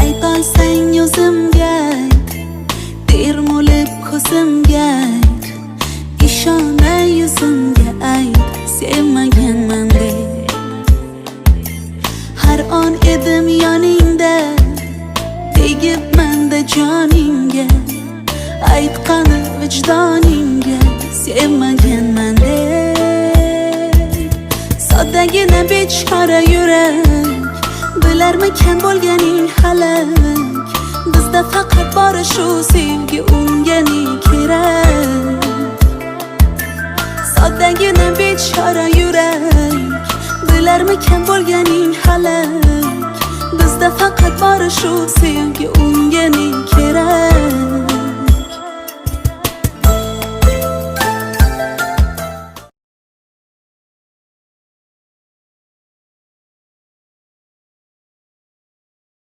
aytolsang yuzimga termulib ko'zimga ishona yuzimga ayt sevmaganman deb. Har on edim yoningda tegibman-da joningga, aytqani vijdoningga sevmaganman deb. Soddagina bechora yurak bilarmikan bo'lganing halak, bizda faqat bori shu sevgi unga ne kerak. Soddagina bechora yurak bilarmikan bo'lganing halak, bizda faqat bori shu sevgi unga